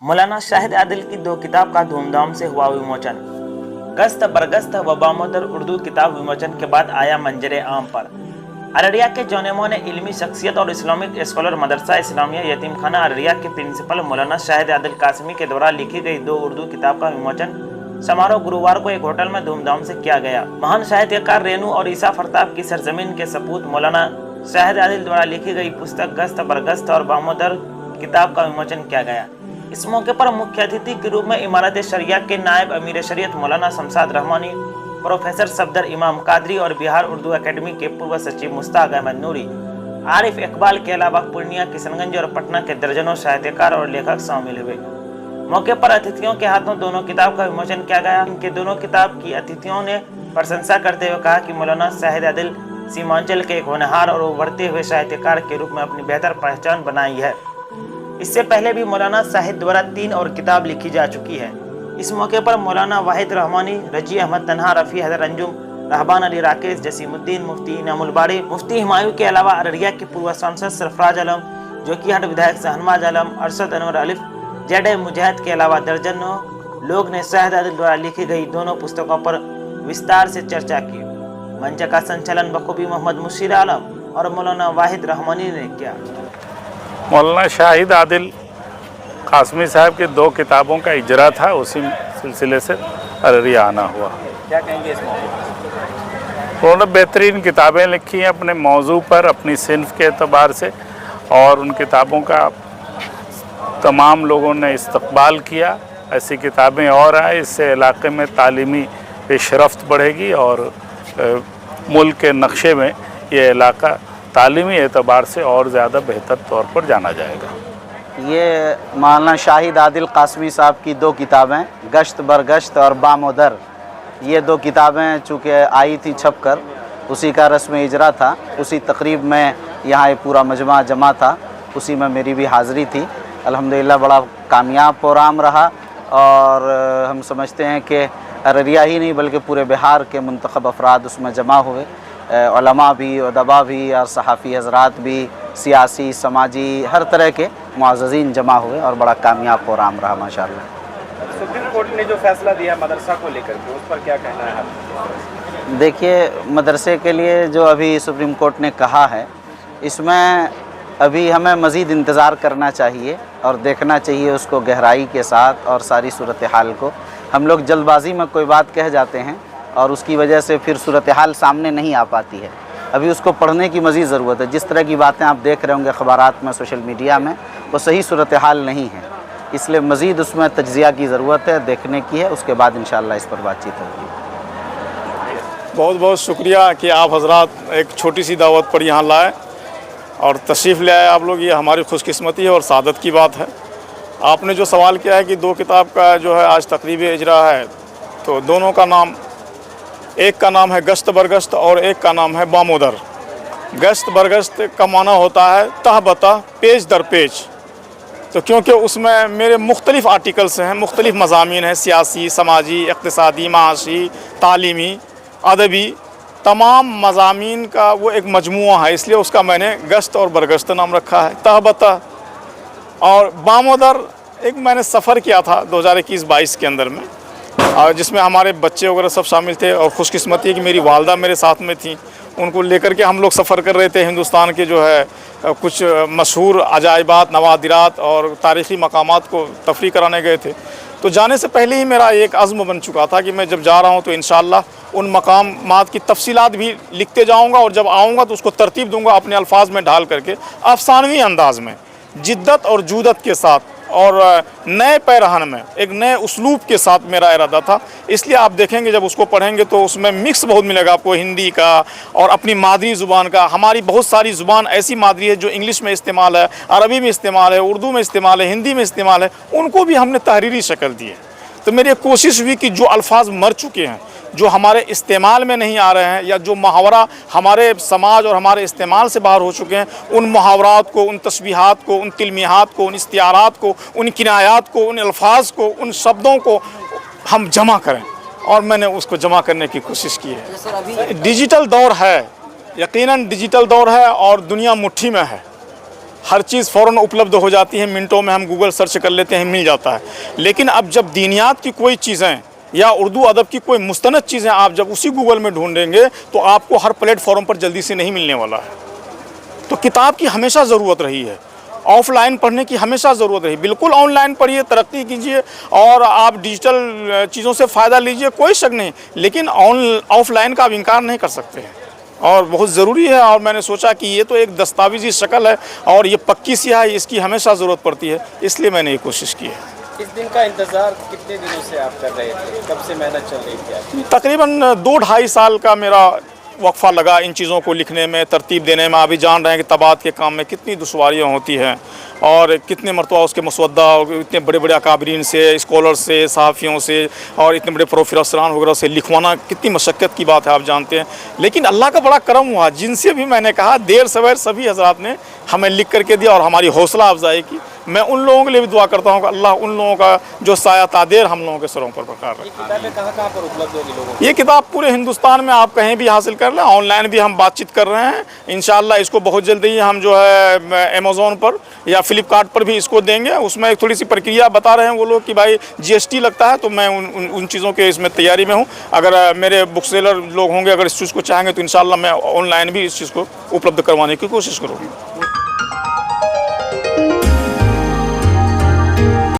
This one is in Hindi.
मौलाना शाहिद आदिल की 2 किताब का धूमधाम से हुआ विमोचन। गश्त बरगश्त व बामोदर उर्दू किताब विमोचन के बाद आया मंजरे आम पर। अररिया के जौनेमो ने इल्मी शख्सियत और इस्लामिक स्कॉलर मदरसा इस्लामिया यतीमखाना अररिया के प्रिंसिपल मौलाना शाहिद आदिल कासमी के द्वारा लिखी गई 2 उर्दू किताब का विमोचन समारोह गुरुवार को एक होटल में धूमधाम से किया गया। महान साहित्यकार रेनू और ईसा फरताब की सरजमीन के सपूत मौलाना शाहिद आदिल द्वारा लिखी गई पुस्तक गश्त बरगश्त और बामोदर किताब का विमोचन किया गया। इस मौके पर मुख्य अतिथि के रूप में इमारत शरिया के नायब अमीर शरीयत मौलाना शमशाद रहमानी, प्रोफेसर सफदर इमाम कादरी और बिहार उर्दू एकेडमी के पूर्व सचिव मुश्ताक अहमद नूरी, आरिफ इकबाल के अलावा पूर्णिया, किशनगंज और पटना के दर्जनों साहित्यकार और लेखक शामिल हुए। मौके पर अतिथियों के हाथों दोनों किताब का विमोचन किया गया। इनके दोनों किताब की अतिथियों ने प्रशंसा करते हुए कहा कि मौलाना शाहिद आदिल सीमांचल के एक होनहार और उभरते हुए साहित्यकार के रूप में अपनी बेहतर पहचान बनाई है। इससे पहले भी मौलाना शाहिद द्वारा 3 और किताब लिखी जा चुकी है। इस मौके पर मौलाना वाहिद रहमानी, रजी अहमद तन्हा, रफ़ी हैदर अंजुम, रहबान अली राकेश, जसीमुद्दीन, मुफ्ती इनामुल बारी, मुफ्ती हुमायूं के अलावा अररिया के पूर्व सांसद सरफराज आलम, जोकीहाट विधायक शहनवाज आलम, अरशद अनवर अलिफ, जेड मुजाहिद के अलावा दर्जनों लोग ने शाहिद आदिल द्वारा लिखी गई दोनों पुस्तकों पर विस्तार से चर्चा की। मंच का संचालन बखूबी मोहम्मद मुशीर आलम और मौलाना वाहिद रहमानी ने किया। मौलाना शाहिद आदिल कासमी साहब की 2 किताबों का इजरा था, उसी सिलसिले से अररिया आना हुआ। क्या कहेंगे इस मौके पर? उन्होंने बेहतरीन किताबें लिखी हैं अपने मौजू पर, अपनी सिन्फ के एतबार से, और उन किताबों का तमाम लोगों ने इस्तकबाल किया। ऐसी किताबें और आए, इससे इलाके में तालीमी पेशरफ्त बढ़ेगी और मुल्क के नक्शे में ये इलाका तालीमी एतबार से और ज़्यादा बेहतर तौर पर जाना जाएगा। ये मौलाना शाहिद आदिल कासमी साहब की 2 किताबें गश्त बरगश्त और बामोदर, ये 2 किताबें चूँकि आई थी छप कर, उसी का रस्म इजरा था। उसी तकरीब में यहाँ पूरा मजमा जमा था, उसी में मेरी भी हाज़िरी थी। अल्हम्दुलिल्लाह बड़ा कामयाब प्रोग्राम रहा और हम समझते हैं कि अररिया ही नहीं बल्कि पूरे बिहार के मुंतखब अफराद उसमें जमा हुए, उलमा भी, उदबा भी और सहाफ़ी हज़रात भी, सियासी समाजी हर तरह के मुअज़्ज़ज़ीन जमा हुए और बड़ा कामयाब प्रोग्राम रहा माशाअल्लाह। सुप्रीम कोर्ट ने जो फैसला दिया मदरसा को लेकर के, उस पर क्या कहना है आप? देखिए, मदरसे के लिए जो अभी सुप्रीम कोर्ट ने कहा है, इसमें अभी हमें मज़ीद इंतज़ार करना चाहिए और देखना चाहिए उसको गहराई के साथ और सारी सूरत हाल को। हम लोग जल्दबाज़ी में कोई बात कह जाते हैं और उसकी वजह से फिर सूरत हाल सामने नहीं आ पाती है। अभी उसको पढ़ने की मज़ीद ज़रूरत है। जिस तरह की बातें आप देख रहे होंगे अखबारात में, सोशल मीडिया में, वो सही सूरत हाल नहीं है। इसलिए मज़ीद उसमें तज्ज़िया की ज़रूरत है, देखने की है, उसके बाद इंशाअल्लाह इस पर बातचीत होगी। बहुत बहुत शुक्रिया कि आप हजरात एक छोटी सी दावत पर यहाँ लाए और तशरीफ़ ले आए आप लोग। ये हमारी खुशकिस्मती है और सादत की बात है। आपने जो सवाल किया है कि 2 किताब का जो है आज तकरीब इजरा है, तो दोनों का नाम, एक का नाम है गश्त बरगश्त और एक का नाम है बामोदर। गश्त बरगश्त का माना होता है तह बता, पेज दर पेज। तो क्योंकि उसमें मेरे मुख्तलिफ़ आर्टिकल्स हैं, मुख्तलिफ़ मज़ामीन हैं, सियासी, समाजी, इक़्तिसादी, माशी, तालीमी, अदबी, तमाम मज़ामीन का वो एक मजमुआ है, इसलिए उसका मैंने गश्त और बरगश्त नाम रखा है। तह बता और बामोदर एक मैंने सफ़र किया था 2021-22 के अंदर में, और जिसमें हमारे बच्चे वगैरह सब शामिल थे और खुशकिस्मती है कि मेरी वालदा मेरे साथ में थी। उनको लेकर के हम लोग सफ़र कर रहे थे। हिंदुस्तान के जो है कुछ मशहूर अजाइबात, नवादिरात और तारीख़ी मकामात को तफरीह कराने गए थे। तो जाने से पहले ही मेरा एक अज़्म बन चुका था कि मैं जब जा रहा हूँ तो इंशाअल्लाह उन मकामात की तफसीलात भी लिखते जाऊँगा और जब आऊँगा तो उसको तरतीब दूँगा अपने अल्फाज में ढाल करके, अफसानवी अंदाज़ में, जिद्दत और जूदत के साथ और नए पैरहन में, एक नए उसलूब के साथ मेरा इरादा था। इसलिए आप देखेंगे जब उसको पढ़ेंगे तो उसमें मिक्स बहुत मिलेगा आपको, हिंदी का और अपनी मादरी ज़ुबान का। हमारी बहुत सारी ज़ुबान ऐसी मादरी है जो इंग्लिश में इस्तेमाल है, अरबी में इस्तेमाल है, उर्दू में इस्तेमाल है, हिंदी में इस्तेमाल है, उनको भी हमने तहरीरी शक्ल दी है। तो मेरी कोशिश हुई कि जो अल्फाज मर चुके हैं, जो हमारे इस्तेमाल में नहीं आ रहे हैं, या जो मुहावरा हमारे समाज और हमारे इस्तेमाल से बाहर हो चुके हैं, उन मुहावरात को, उन तस्बीहात को, उन तिलमिहात को, उन इस्तियारात को, उन किनायात को, उन अल्फाज को, उन शब्दों को हम जमा करें। और मैंने उसको जमा करने की कोशिश की है। डिजिटल दौर है, यकीनन डिजिटल दौर है और दुनिया मुट्ठी में है। हर चीज़ फ़ौरन उपलब्ध हो जाती है, मिनटों में हम गूगल सर्च कर लेते हैं, मिल जाता है। लेकिन अब जब दीनियात की कोई चीज़ें या उर्दू अदब की कोई मुस्तनद चीज़ें आप जब उसी गूगल में ढूंढेंगे तो आपको हर प्लेटफॉर्म पर जल्दी से नहीं मिलने वाला है। तो किताब की हमेशा ज़रूरत रही है, ऑफलाइन पढ़ने की हमेशा ज़रूरत रही। बिल्कुल ऑनलाइन पढ़िए, तरक्की कीजिए और आप डिजिटल चीज़ों से फ़ायदा लीजिए, कोई शक नहीं, लेकिन ऑफलाइन का आप इनकार नहीं कर सकते हैं और बहुत ज़रूरी है। और मैंने सोचा कि ये तो एक दस्तावेजी शक्ल है और ये पक्की स्याही, इसकी हमेशा ज़रूरत पड़ती है, इसलिए मैंने ये कोशिश की है। इस दिन का इंतज़ार कितने दिनों से आप कर रहे थे, कब से मेहनत चल रही थी आपकी? तकरीबन 2-2.5 साल का मेरा वक्फ़ा लगा इन चीज़ों को लिखने में, तरतीब देने में। अभी जान रहे हैं कि तबात के काम में कितनी दुश्वारियाँ होती हैं और कितने मरतबा उसके मसवदा और इतने बड़े बड़े अकाबरीन से, स्कॉलर से, सहाफ़ियों से और इतने बड़े प्रोफेसरान वगैरह से लिखवाना कितनी मशक्क़त की बात है, आप जानते हैं। लेकिन अल्लाह का बड़ा करम हुआ, जिनसे भी मैंने कहा देर सवेर सभी हज़रात ने हमें लिख करके दिया और हमारी हौसला अफजाई की। मैं उन लोगों के लिए भी दुआ करता हूँ कि अल्लाह उन लोगों का जो साया तादेर हम लोगों के सरों पर बरकरार रखे। ये किताबें कहाँ पर उपलब्ध होगी लोगों को? ये किताब पूरे हिंदुस्तान में आप कहीं भी हासिल कर लें, ऑनलाइन भी हम बातचीत कर रहे हैं। इंशाअल्लाह इसको बहुत जल्दी ही हम जो है अमेज़ॉन पर या फ्लिपकार्ट पर भी इसको देंगे। उसमें एक थोड़ी सी प्रक्रिया बता रहे हैं वो लोग कि भाई GST लगता है, तो मैं उन चीज़ों के इसमें तैयारी में हूँ। अगर मेरे बुक सेलर लोग होंगे, अगर इस चीज़ को चाहेंगे तो इंशाअल्लाह मैं ऑनलाइन भी इस चीज़ को उपलब्ध करवाने की कोशिश करूँगी।